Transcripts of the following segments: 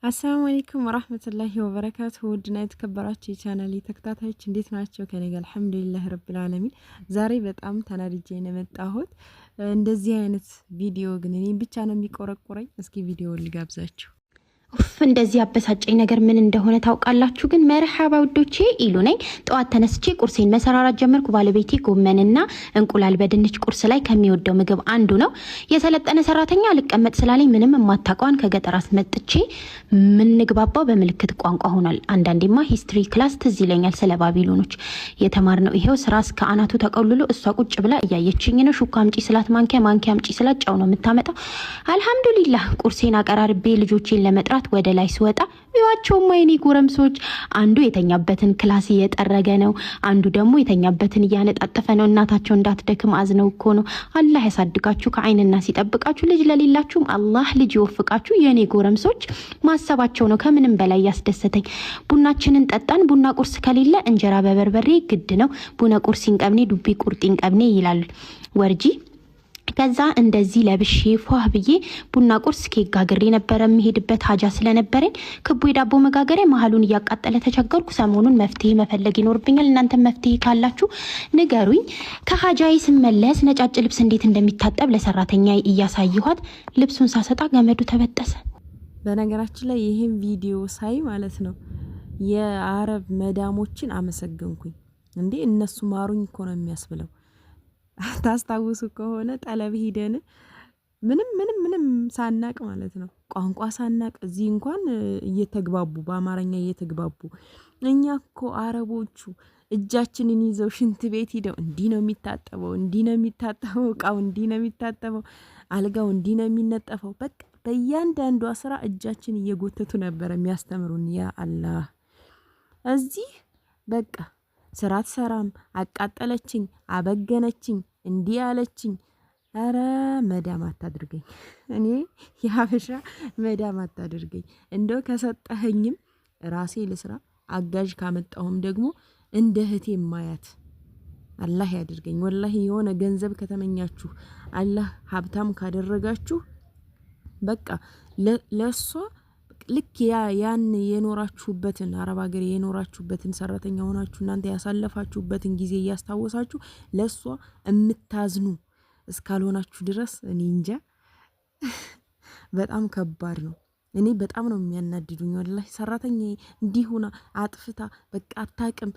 አሰላሙ አለይኩም ወራህመቱላሂ ወበረካቱ ውድና የተከበራችሁ የቻናሌ ተከታታዮች እንዴት ናቸው? ከኔ ጋር አልሐምዱሊላህ ረብል ዓለሚን። ዛሬ በጣም ተናድጄ ነው የመጣሁት። እንደዚህ አይነት ቪዲዮ ግን እኔን ብቻ ነው የሚቆረቆረኝ። እስኪ ቪዲዮውን ልጋብዛችሁ። እንደዚህ አበሳጨኝ ነገር ምን እንደሆነ ታውቃላችሁ? ግን መርሐባ ውዶቼ ኢሉ ነኝ። ጠዋት ተነስቼ ቁርሴን መሰራራት ጀመርኩ። ባለቤቴ ጎመንና እንቁላል በድንች ቁርስ ላይ ከሚወደው ምግብ አንዱ ነው። የሰለጠነ ሰራተኛ ልቀመጥ ስላለኝ ምንም የማታውቀዋን ከገጠር አስመጥቼ ምንግባባው በምልክት ቋንቋ ሆኗል። አንዳንዴማ ሂስትሪ ክላስ ትዝ ይለኛል ስለ ባቢሎኖች የተማርነው። ይሄው ስራ እስከ አናቱ ተቀልሎ እሷ ቁጭ ብላ እያየችኝ ነው። ሹካ አምጪ ስላት ማንኪያ አምጪ ስላት ጨው ነው የምታመጣው። አልሐምዱሊላህ ቁርሴን አቀራርቤ ልጆቼን ለመጥራት ወደ ላይ ስወጣ ይዋቸው ማይኔ ጎረምሶች አንዱ የተኛበትን ክላስ እየጠረገ ነው፣ አንዱ ደግሞ የተኛበትን እያነጣጠፈ ነው። እናታቸው እንዳትደክም አዝነው እኮ ነው። አላህ ያሳድጋችሁ ከአይንና ሲጠብቃችሁ። ልጅ ለሌላችሁም አላህ ልጅ ይወፍቃችሁ። የኔ ጎረምሶች ማሰባቸው ነው ከምንም በላይ ያስደሰተኝ። ቡናችንን ጠጣን። ቡና ቁርስ ከሌለ እንጀራ በበርበሬ ግድ ነው። ቡና ቁርስ ይንቀብኔ ዱቢ ቁርጥ ይንቀብኔ ይላል ወርጂ። ከዛ እንደዚህ ለብሼ ፏህ ብዬ ቡና ቁርስ ኬክ ጋግሬ ነበረ የሚሄድበት ሀጃ ስለነበረኝ ክቡ የዳቦ መጋገሪያ መሀሉን እያቃጠለ ተቸገርኩ። ሰሞኑን መፍትሄ መፈለግ ይኖርብኛል። እናንተ መፍትሄ ካላችሁ ንገሩኝ። ከሀጃዬ ስመለስ ነጫጭ ልብስ እንዴት እንደሚታጠብ ለሰራተኛ እያሳየኋት ልብሱን ሳሰጣ ገመዱ ተበጠሰ። በነገራችን ላይ ይሄን ቪዲዮ ሳይ ማለት ነው የአረብ መዳሞችን አመሰገንኩኝ። እንዴ እነሱ ማሩኝ እኮ ነው የሚያስብለው። ታስታውሱ ከሆነ ጠለብ ሄደን ምንም ሳናቅ ማለት ነው ቋንቋ ሳናቅ እዚህ እንኳን እየተግባቡ በአማርኛ እየተግባቡ እኛ እኮ አረቦቹ እጃችንን ይዘው ሽንት ቤት ሄደው እንዲህ ነው የሚታጠበው፣ እቃው እንዲህ ነው የሚታጠበው፣ አልጋው እንዲህ ነው የሚነጠፈው። በቃ በእያንዳንዷ ስራ እጃችን እየጎተቱ ነበር የሚያስተምሩን። ያ አላህ እዚህ በቃ ስራ ትሰራም አቃጠለችኝ፣ አበገነችኝ፣ እንዲህ አለችኝ። አረ መዳም አታድርገኝ፣ እኔ የሀበሻ መዳም አታድርገኝ። እንደው ከሰጠኸኝም ራሴ ልስራ፣ አጋዥ ካመጣሁም ደግሞ እንደ እህቴ ማያት አላህ ያድርገኝ። ወላሂ የሆነ ገንዘብ ከተመኛችሁ አላህ ሀብታም ካደረጋችሁ በቃ ለሷ ልክ ያን የኖራችሁበትን አረብ ሀገር የኖራችሁበትን ሰራተኛ ሆናችሁ እናንተ ያሳለፋችሁበትን ጊዜ እያስታወሳችሁ ለሷ እምታዝኑ እስካልሆናችሁ ድረስ እኔ እንጃ በጣም ከባድ ነው። እኔ በጣም ነው የሚያናድዱኝ ወላሂ። ሰራተኛ እንዲሁና አጥፍታ በቃ አታቅም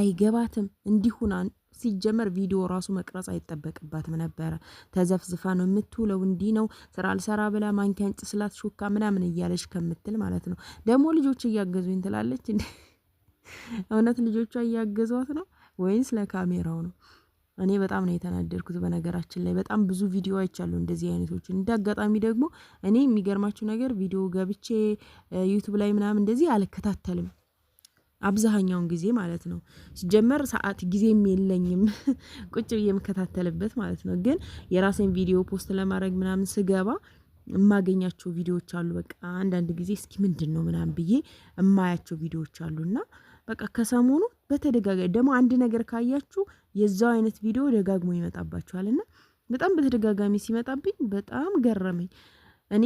አይገባትም እንዲሁና ሲጀመር ቪዲዮ ራሱ መቅረጽ አይጠበቅባትም ነበረ። ተዘፍዝፋ ነው የምትውለው። እንዲህ ነው ስራ አልሰራ ብላ ማንኪያን ጭስላት ሹካ ምናምን እያለች ከምትል ማለት ነው። ደግሞ ልጆች እያገዙኝ ትላለች እንዴ! እውነት ልጆቿ እያገዟት ነው ወይስ ለካሜራው ነው? እኔ በጣም ነው የተናደድኩት። በነገራችን ላይ በጣም ብዙ ቪዲዮ አይቻለሁ እንደዚህ አይነቶችን። እንዳጋጣሚ ደግሞ እኔ የሚገርማችሁ ነገር ቪዲዮ ገብቼ ዩቲዩብ ላይ ምናምን እንደዚህ አልከታተልም አብዛኛውን ጊዜ ማለት ነው። ሲጀመር ሰዓት ጊዜም የለኝም ቁጭ ብዬ የምከታተልበት ማለት ነው። ግን የራሴን ቪዲዮ ፖስት ለማድረግ ምናምን ስገባ የማገኛቸው ቪዲዮዎች አሉ። በቃ አንዳንድ ጊዜ እስኪ ምንድነው ምናምን ብዬ የማያቸው ቪዲዮዎች አሉና በቃ ከሰሞኑ በተደጋጋሚ ደግሞ አንድ ነገር ካያችሁ የዛው አይነት ቪዲዮ ደጋግሞ ይመጣባችኋልና በጣም በተደጋጋሚ ሲመጣብኝ በጣም ገረመኝ። እኔ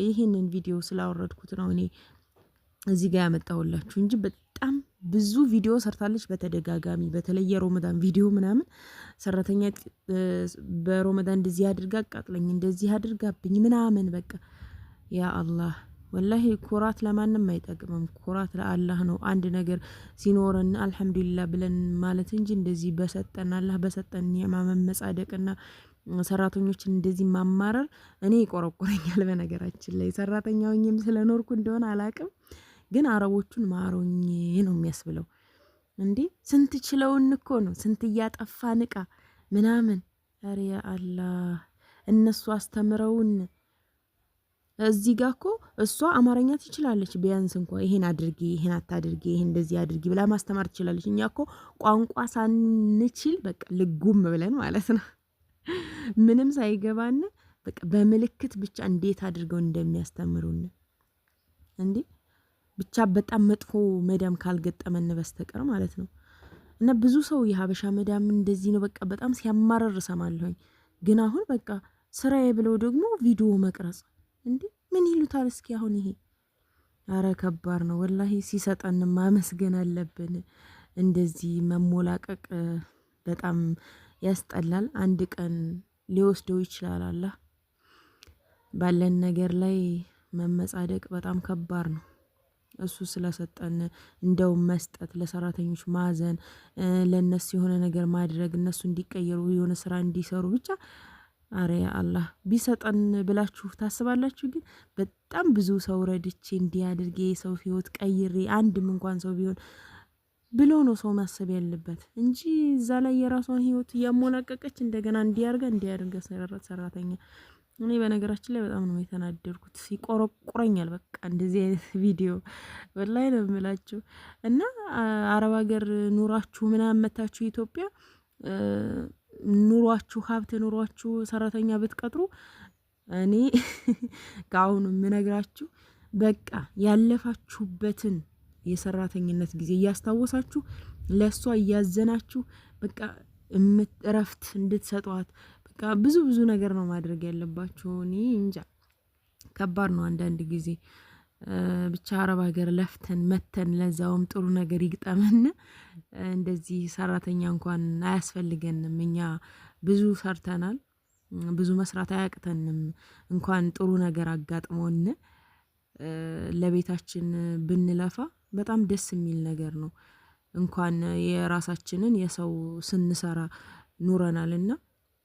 ይሄንን ቪዲዮ ስላወረድኩት ነው እኔ እዚህ ጋር ያመጣሁላችሁ እንጂ በጣም ብዙ ቪዲዮ ሰርታለች በተደጋጋሚ። በተለይ የሮመዳን ቪዲዮ ምናምን ሰራተኛ በሮመዳን እንደዚህ አድርጋ አቃጥለኝ፣ እንደዚህ አድርጋብኝ ምናምን በቃ ያ አላህ ወላሂ ኩራት ለማንም አይጠቅምም። ኩራት ለአላህ ነው። አንድ ነገር ሲኖረን አልሐምዱሊላህ ብለን ማለት እንጂ እንደዚህ በሰጠን አላህ በሰጠን ኒዕማ መመጻደቅና ሰራተኞችን እንደዚህ ማማረር እኔ ይቆረቆረኛል። በነገራችን ላይ ሰራተኛውኝም ስለኖርኩ እንደሆነ አላቅም ግን አረቦቹን ማሮኝ ነው የሚያስብለው። እንዴ ስንት ችለውን እኮ ነው ስንት እያጠፋን እቃ ምናምን። አረ ያ አላህ እነሱ አስተምረውን እዚህ ጋር እኮ እሷ አማርኛ ትችላለች ቢያንስ እንኳን ይሄን አድርጊ፣ ይሄን አታድርጊ፣ ይሄን እንደዚህ አድርጊ ብላ ማስተማር ትችላለች። እኛ እኮ ቋንቋ ሳንችል በቃ ልጉም ብለን ማለት ነው ምንም ሳይገባን በቃ በምልክት ብቻ እንዴት አድርገው እንደሚያስተምሩን እንዴ! ብቻ በጣም መጥፎ መዳም ካልገጠመን በስተቀር ማለት ነው። እና ብዙ ሰው የሀበሻ መዳም እንደዚህ ነው በቃ በጣም ሲያማረር ሰማለሁኝ። ግን አሁን በቃ ስራዬ ብለው ደግሞ ቪዲዮ መቅረጽ እንዴ ምን ይሉታል? እስኪ አሁን ይሄ አረ ከባድ ነው ወላሂ። ሲሰጠን ማመስገን አለብን። እንደዚህ መሞላቀቅ በጣም ያስጠላል። አንድ ቀን ሊወስደው ይችላል አላህ። ባለን ነገር ላይ መመጻደቅ በጣም ከባድ ነው። እሱ ስለሰጠን እንደው መስጠት፣ ለሰራተኞች ማዘን፣ ለነሱ የሆነ ነገር ማድረግ፣ እነሱ እንዲቀየሩ የሆነ ስራ እንዲሰሩ ብቻ አረ አላህ ቢሰጠን ብላችሁ ታስባላችሁ። ግን በጣም ብዙ ሰው ረድቼ እንዲያድርጌ የሰው ህይወት ቀይሬ አንድም እንኳን ሰው ቢሆን ብሎ ነው ሰው ማሰብ ያለበት እንጂ እዛ ላይ የራሷን ህይወት እያሞላቀቀች እንደገና እንዲያርገ ሰራተኛ። እኔ በነገራችን ላይ በጣም ነው የተናደርኩት። ይቆረቁረኛል በቃ እንደዚህ አይነት ቪዲዮ ወላሂ ነው የምላችሁ። እና አረብ ሀገር ኑራችሁ ምናምን መታችሁ ኢትዮጵያ ኑሯችሁ ሀብት ኑሯችሁ ሰራተኛ ብትቀጥሩ እኔ ከአሁኑ የምነግራችሁ በቃ ያለፋችሁበትን የሰራተኝነት ጊዜ እያስታወሳችሁ ለሷ እያዘናችሁ በቃ እረፍት እንድትሰጧት በቃ ብዙ ነገር ነው ማድረግ ያለባችሁ። እኔ እንጃ ከባድ ነው አንዳንድ ጊዜ። ብቻ አረብ ሀገር ለፍተን መተን ለዛውም ጥሩ ነገር ይግጠመን። እንደዚህ ሰራተኛ እንኳን አያስፈልገንም። እኛ ብዙ ሰርተናል፣ ብዙ መስራት አያቅተንም። እንኳን ጥሩ ነገር አጋጥሞን ለቤታችን ብንለፋ በጣም ደስ የሚል ነገር ነው። እንኳን የራሳችንን የሰው ስንሰራ ኑረናልና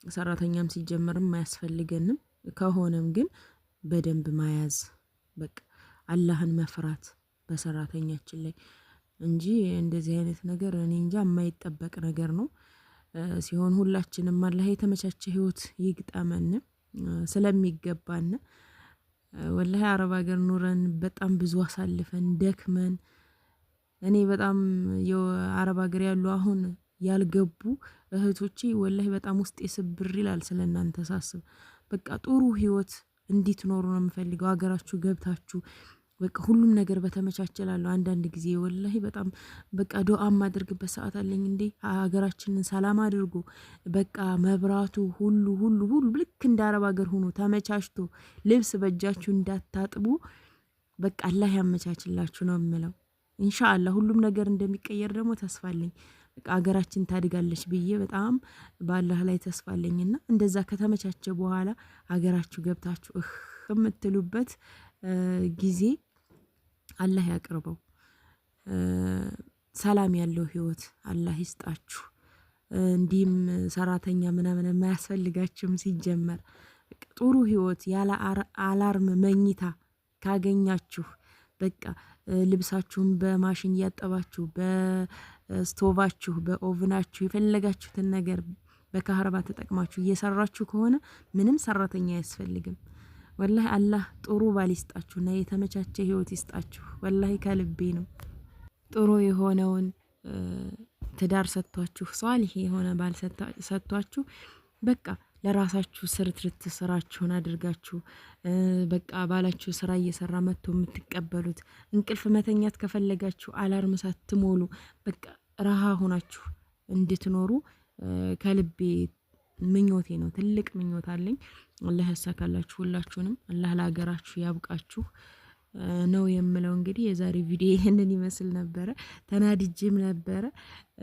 ሰራተኛም ሲጀመርም አያስፈልገንም። ከሆነም ግን በደንብ ማያዝ በቃ አላህን መፍራት በሰራተኛችን ላይ እንጂ እንደዚህ አይነት ነገር እኔ እንጃ የማይጠበቅ ነገር ነው ሲሆን ሁላችንም አላህ የተመቻቸ ህይወት ይግጠመን ስለሚገባን። ወላሂ አረብ ሀገር ኑረን በጣም ብዙ አሳልፈን ደክመን እኔ በጣም የአረብ ሀገር ያሉ አሁን ያልገቡ እህቶቼ ወላሂ በጣም ውስጤ ስብር ይላል ስለናንተ ሳስብ። በቃ ጥሩ ህይወት እንድትኖሩ ነው የምፈልገው። ሀገራችሁ ገብታችሁ በቃ ሁሉም ነገር በተመቻቸላለሁ። አንዳንድ ጊዜ ወላሂ በጣም በቃ ዱአ ማድርግበት ሰዓት አለኝ። እንዴ ሀገራችንን ሰላም አድርጎ በቃ መብራቱ ሁሉ ልክ እንደ አረብ ሀገር ሆኖ ተመቻችቶ ልብስ በእጃችሁ እንዳታጥቡ በቃ አላህ ያመቻችላችሁ ነው የምለው። ኢንሻአላህ ሁሉም ነገር እንደሚቀየር ደግሞ ተስፋ አለኝ። በቃ ሀገራችን ታድጋለች ብዬ በጣም በአላህ ላይ ተስፋ አለኝና እንደዛ ከተመቻቸ በኋላ ሀገራችሁ ገብታችሁ የምትሉበት ጊዜ አላህ ያቅርበው። ሰላም ያለው ህይወት አላህ ይስጣችሁ። እንዲህም ሰራተኛ ምናምን የማያስፈልጋችሁም ሲጀመር ጥሩ ህይወት ያለ አላርም መኝታ ካገኛችሁ በቃ ልብሳችሁን በማሽን እያጠባችሁ በስቶቫችሁ በኦቭናችሁ የፈለጋችሁትን ነገር በካህረባ ተጠቅማችሁ እየሰራችሁ ከሆነ ምንም ሰራተኛ አያስፈልግም። ወላሂ አላህ ጥሩ ባል ይስጣችሁና የተመቻቸ ህይወት ይስጣችሁ። ወላሂ ከልቤ ነው። ጥሩ የሆነውን ትዳር ሰጥቷችሁ ሷሊህ የሆነ ባል ሰጥቷችሁ በቃ ለራሳችሁ ስርትርት ስራችሁን አድርጋችሁ በቃ ባላችሁ ስራ እየሰራ መጥቶ የምትቀበሉት እንቅልፍ መተኛት ከፈለጋችሁ አላርም ሳትሞሉ በቃ ረሃ ሆናችሁ እንድትኖሩ ከልቤ ምኞቴ ነው። ትልቅ ምኞት አለኝ። አላህ ያሳካላችሁ ሁላችሁንም። አላህ ለሀገራችሁ ያብቃችሁ ነው የምለው። እንግዲህ የዛሬ ቪዲዮ ይሄንን ይመስል ነበረ። ተናድጄም ነበረ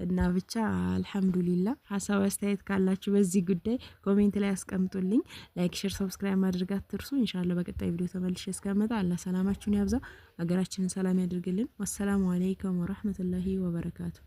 እና ብቻ አልሐምዱሊላህ። ሀሳብ አስተያየት ካላችሁ በዚህ ጉዳይ ኮሜንት ላይ አስቀምጡልኝ። ላይክ፣ ሼር፣ ሰብስክራይብ ማድረግ አትርሱ። ኢንሻአላህ በቀጣይ ቪዲዮ ተመልሼ እስከመጣ አላህ ሰላማችሁን ያብዛ፣ ሀገራችንን ሰላም ያድርግልን። ወሰላሙ አለይኩም ወራህመቱላሂ ወበረካቱ።